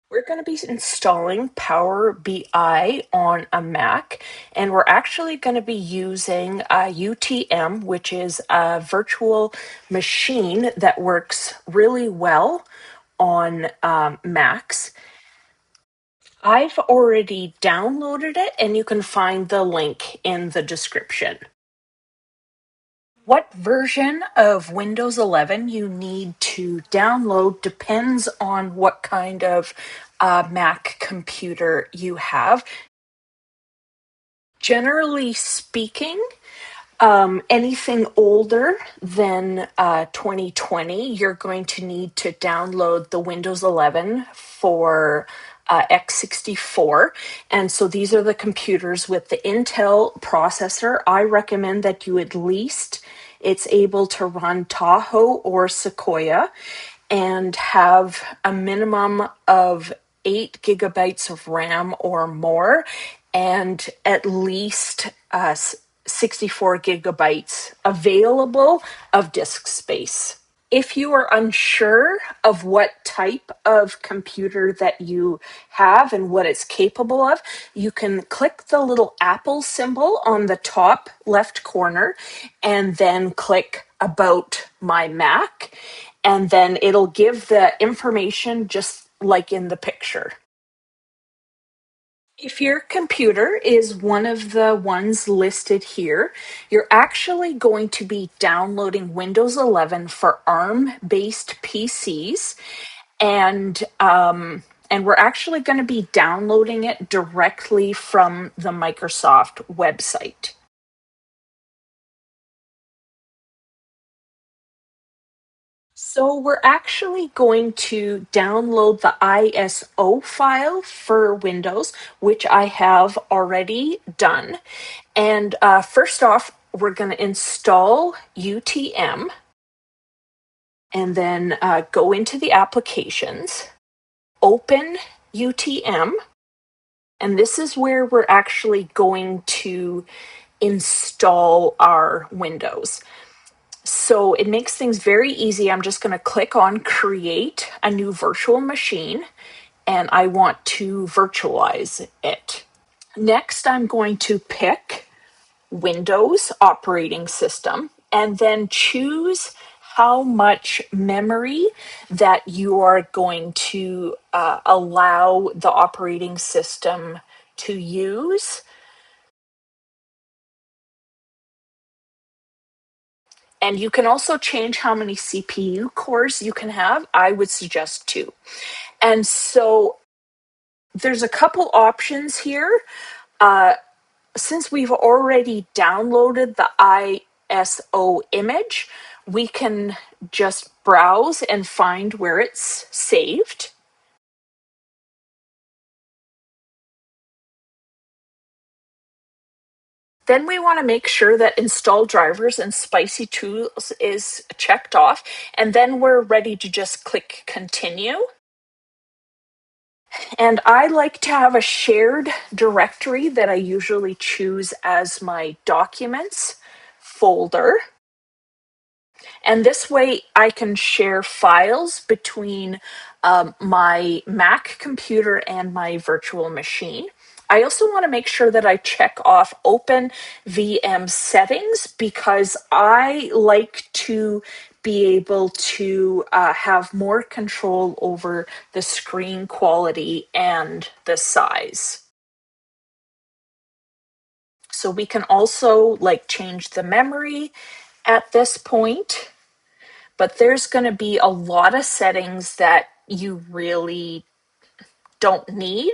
We're going to be installing Power BI on a Mac, and we're actually going to be using UTM, which is a virtual machine that works really well on Macs. I've already downloaded it, and you can find the link in the description. What version of Windows 11 you need to download depends on what kind of Mac computer you have. Generally speaking, anything older than 2020, you're going to need to download the Windows 11 for x64. And so these are the computers with the Intel processor. I recommend that you at least it's able to run Tahoe or Sequoia and have a minimum of 8 gigabytes of RAM or more, and at least 64 gigabytes available of disk space. If you are unsure of what type of computer that you have and what it's capable of, you can click the little Apple symbol on the top left corner and then click About My Mac, and then it'll give the information just like in the picture. If your computer is one of the ones listed here, you're actually going to be downloading Windows 11 for ARM-based PCs, and we're actually going to be downloading it directly from the Microsoft website. So we're actually going to download the ISO file for Windows, which I have already done. And first off, we're going to install UTM and then go into the applications, open UTM, and this is where we're actually going to install our Windows. So it makes things very easy. I'm just going to click on create a new virtual machine, and I want to virtualize it. Next, I'm going to pick Windows operating system and then choose how much memory that you are going to allow the operating system to use. And you can also change how many CPU cores you can have. I would suggest 2. And so there's a couple options here. Since we've already downloaded the ISO image, we can just browse and find where it's saved. Then we want to make sure that install drivers and spicy tools is checked off, and then we're ready to just click continue. And I like to have a shared directory that I usually choose as my documents folder. And this way I can share files between my Mac computer and my virtual machine. I also want to make sure that I check off Open VM settings because I like to be able to have more control over the screen quality and the size. So we can also like change the memory at this point, but there's going to be a lot of settings that you really don't need.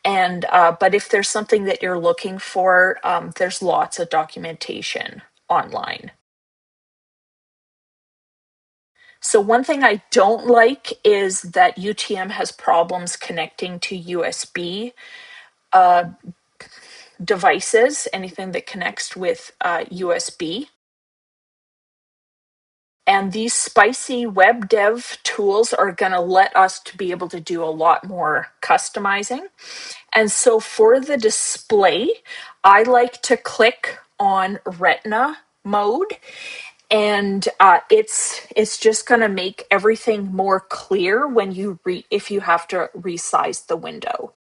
And but if there's something that you're looking for, there's lots of documentation online. So one thing I don't like is that UTM has problems connecting to USB devices, anything that connects with USB. And these spicy web dev tools are going to let us to be able to do a lot more customizing. And so for the display, I like to click on Retina mode, and it's just going to make everything more clear when if you have to resize the window.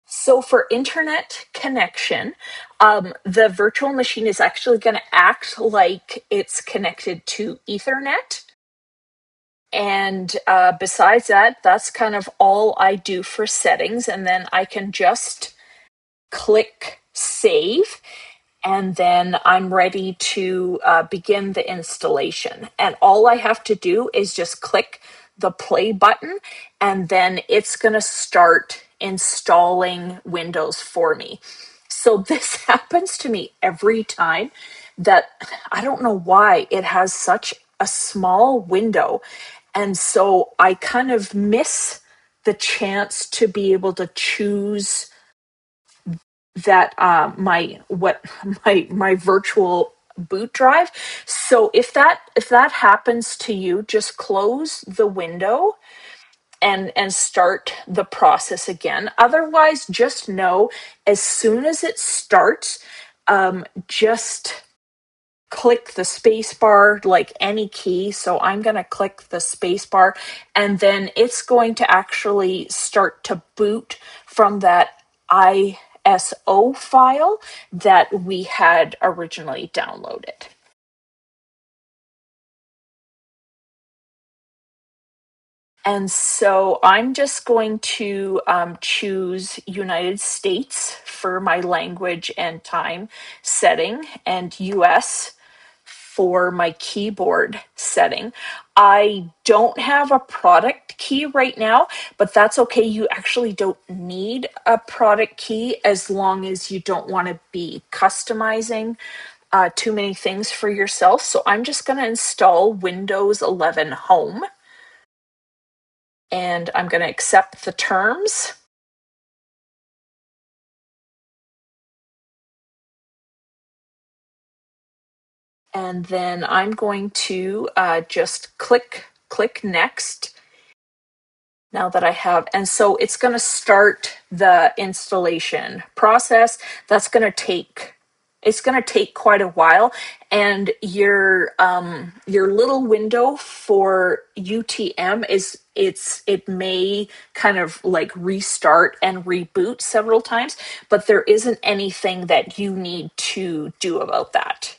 So for internet connection, the virtual machine is actually going to act like it's connected to Ethernet. And besides that, that's kind of all I do for settings. And then I can just click save, and then I'm ready to begin the installation. And all I have to do is just click the play button, and then it's going to start installing Windows for me. So this happens to me every time that I don't know why it has such a small window. And so I kind of miss the chance to be able to choose that my what my virtual boot drive. So if that happens to you, just close the window and start the process again. Otherwise, just know as soon as it starts, just click the space bar like any key. So I'm going to click the space bar, and then it's going to actually start to boot from that ISO file that we had originally downloaded. And so I'm just going to choose United States for my language and time setting, and US for my keyboard setting. I don't have a product key right now, but that's okay. You actually don't need a product key as long as you don't want to be customizing too many things for yourself. So I'm just going to install Windows 11 Home, and I'm going to accept the terms. And then I'm going to just click next now that I have. And so it's going to start the installation process. That's going to take it's going to take quite a while, and your little window for UTM it may kind of like restart and reboot several times, but there isn't anything that you need to do about that.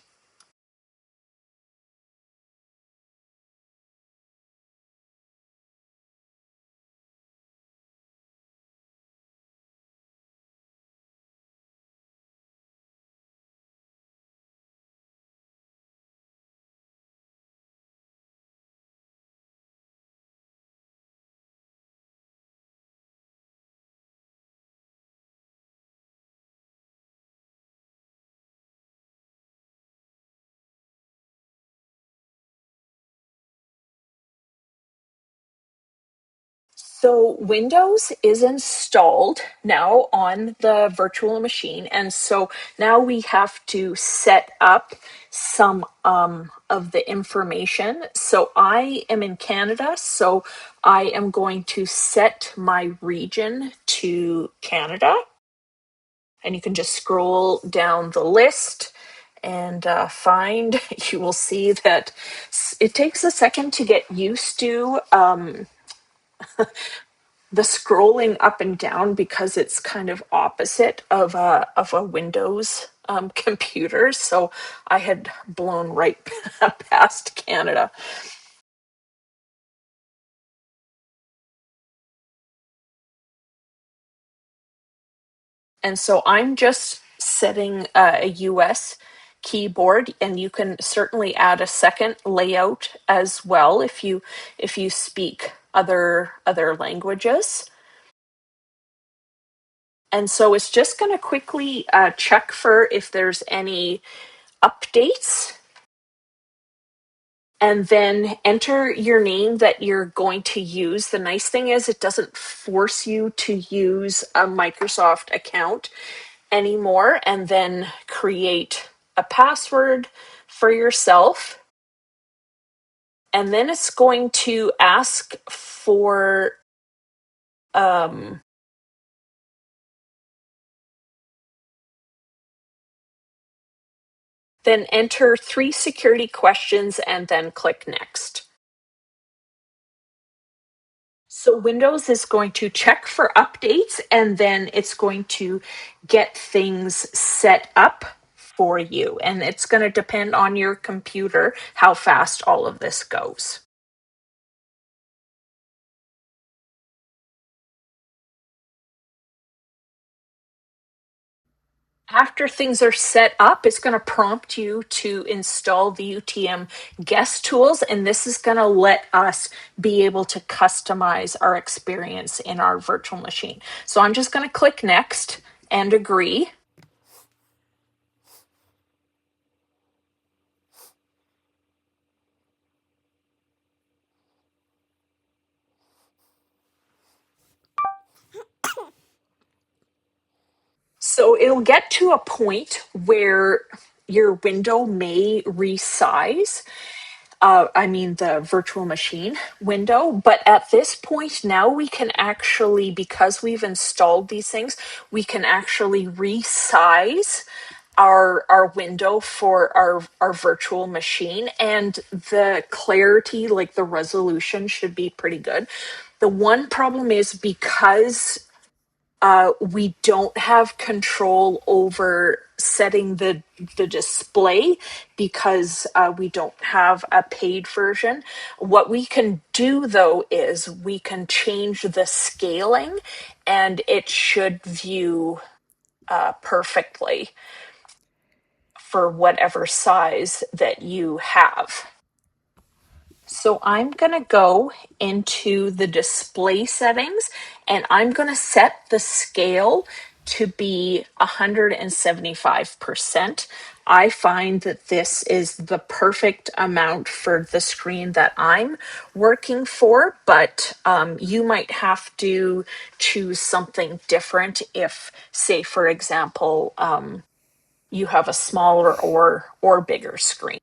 So Windows is installed now on the virtual machine, and so now we have to set up some of the information. So I am in Canada, so I am going to set my region to Canada, and you can just scroll down the list and find. You will see that it takes a second to get used to. The scrolling up and down because it's kind of opposite of a Windows computer. So I had blown right past Canada, and so I'm just setting a US keyboard, and you can certainly add a second layout as well if you speak other languages. And so it's just going to quickly check for if there's any updates, and then enter your name that you're going to use. The nice thing is it doesn't force you to use a Microsoft account anymore, and then create a password for yourself. And then it's going to ask for um, Then enter 3 security questions and then click Next. So Windows is going to check for updates and then it's going to get things set up for you. And it's going to depend on your computer how fast all of this goes. After things are set up, it's going to prompt you to install the UTM guest tools, and this is going to let us be able to customize our experience in our virtual machine. So I'm just going to click Next and agree. So it'll get to a point where your window may resize. I mean, the virtual machine window. But at this point, now we can actually, because we've installed these things, we can actually resize our window for our virtual machine, and the clarity, like the resolution, should be pretty good. The one problem is because we don't have control over setting the display because we don't have a paid version. What we can do though is we can change the scaling and it should view perfectly for whatever size that you have. So I'm going to go into the display settings and I'm going to set the scale to be 175%. I find that this is the perfect amount for the screen that I'm working for, but you might have to choose something different if, say, for example, you have a smaller or bigger screen.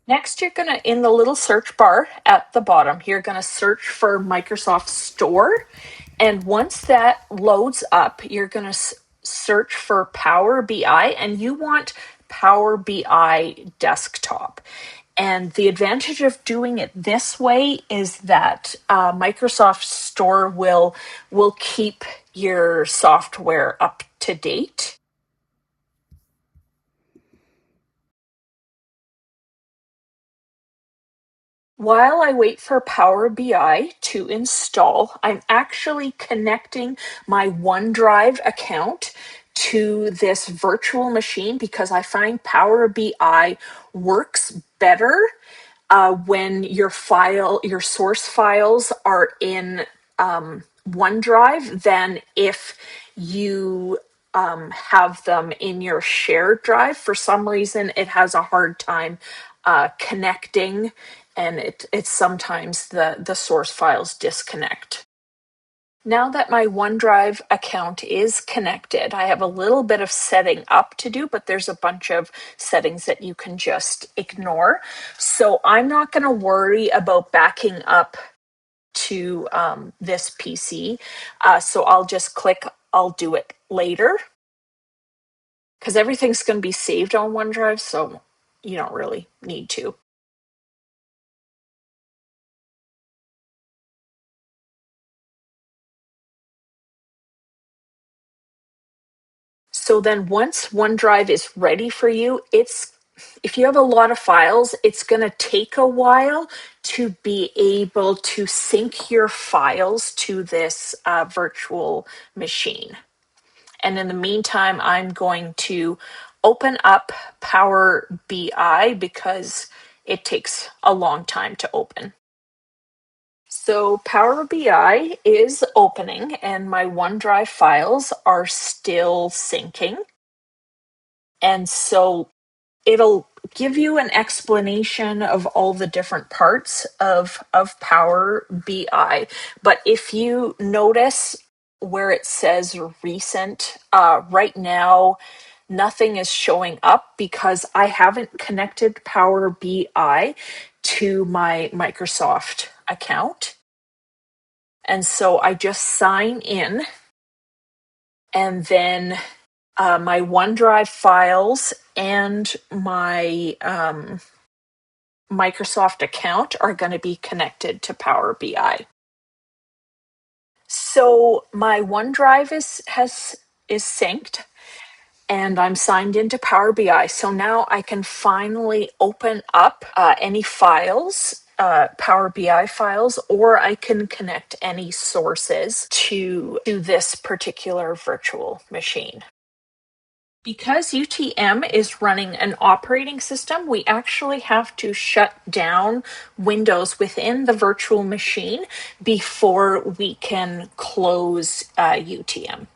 Next, you're going to, in the little search bar at the bottom, you're going to search for Microsoft Store. And once that loads up, you're going to search for Power BI, and you want Power BI Desktop. And the advantage of doing it this way is that Microsoft Store will keep your software up to date. While I wait for Power BI to install, I'm actually connecting my OneDrive account to this virtual machine because I find Power BI works better when your source files are in OneDrive than if you have them in your shared drive. For some reason, it has a hard time connecting, and it's sometimes the source files disconnect. Now that my OneDrive account is connected, I have a little bit of setting up to do, but there's a bunch of settings that you can just ignore. So I'm not going to worry about backing up to this PC. So I'll just click, I'll do it later, because everything's going to be saved on OneDrive, so you don't really need to. So then once OneDrive is ready for you, if you have a lot of files, it's going to take a while to be able to sync your files to this virtual machine. And in the meantime, I'm going to open up Power BI because it takes a long time to open. So Power BI is opening and my OneDrive files are still syncing. And so it'll give you an explanation of all the different parts of Power BI. But if you notice where it says recent, right now nothing is showing up because I haven't connected Power BI to my Microsoft account. And so I just sign in, and then my OneDrive files and my Microsoft account are going to be connected to Power BI. So my OneDrive is synced, and I'm signed into Power BI. So now I can finally open up any files, Power BI files, or I can connect any sources to this particular virtual machine. Because UTM is running an operating system, we actually have to shut down Windows within the virtual machine before we can close UTM.